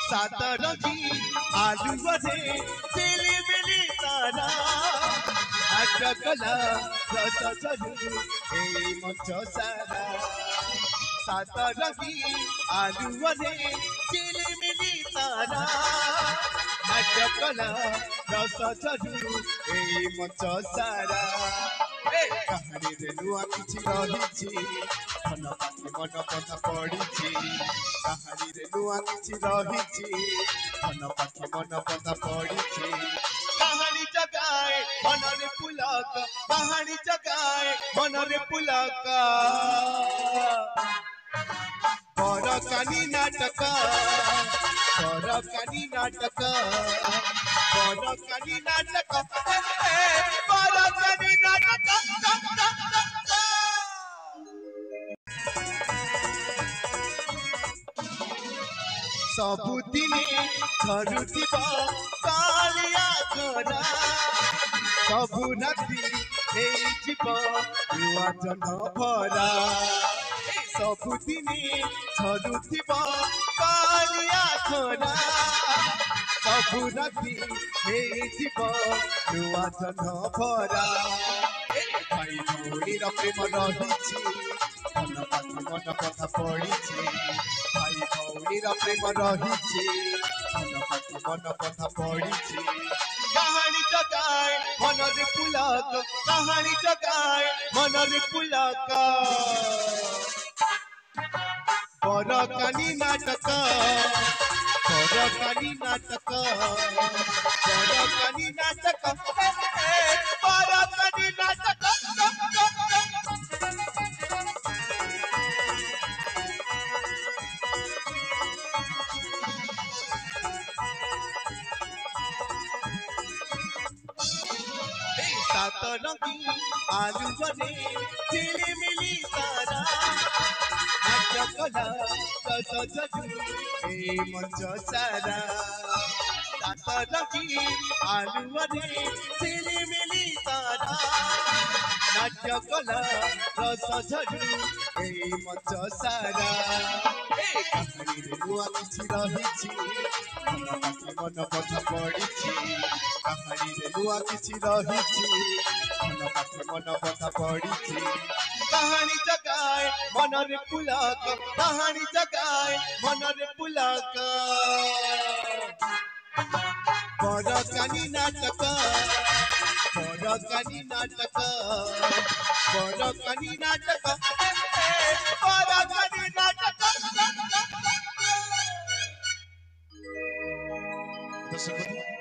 सातरंगी आलुवरे झिलिमिली तारा नाट्यकला रस झरू ए मंच सारा सातरंगी आलुवरे झिलिमिली तारा नाट्यकला रस झरू ए मंच सारा कहानी रे नुआ किछि रहिछि मन पाखि मन कथा पड़िछि कहानी रे नुआ किछि रहिछि मन पाखि मन कथा पड़िछि कहानी जगाए मन रे पुलक कहानी जगाए मन रे पुलक बरकानी नाटक बरकानी नाटक बरकानी नाटक बरकानी नाटक सबुदिने झरुथिब कालिया खरा सबु राति हेइजिब नुआ जन भरा सबुदिने झरुथिब कालिया खरा सबु राति हेइजिब नुआ जन भरा भाई भौणी प्रेम रहिछि मन पाखि मन कथा पड़िछि भाई भौणी प्रेम रहिछि मन पाखि मन कथा पड़िछि कहानी जगाए मन रे पुलक कहानी जगाए मन रे पुलक बरकानी नाटक बरकानी नाटक बरकानी नाटक बरकानी नाटक सातरंगी आलुवरे झिलिमिली तारा नाट्यकला रस झरू ए मंच सारा सातरंगी आलुवरे झिलिमिली तारा नाट्यकला रस झरू ए मंच सारा कहानी रे नुआ किछि रहिछि मन पाखि मन कथा पड़िछि कहानी रे नुआ किछि रहिछि मन पाखि मन कथा पड़िछि कहानी जगाए मन रे पुलक कहानी जगाए मन रे पुलक बरकानी नाटक बरकानी नाटक बरकानी नाटक बरकानी नाटक दर्शक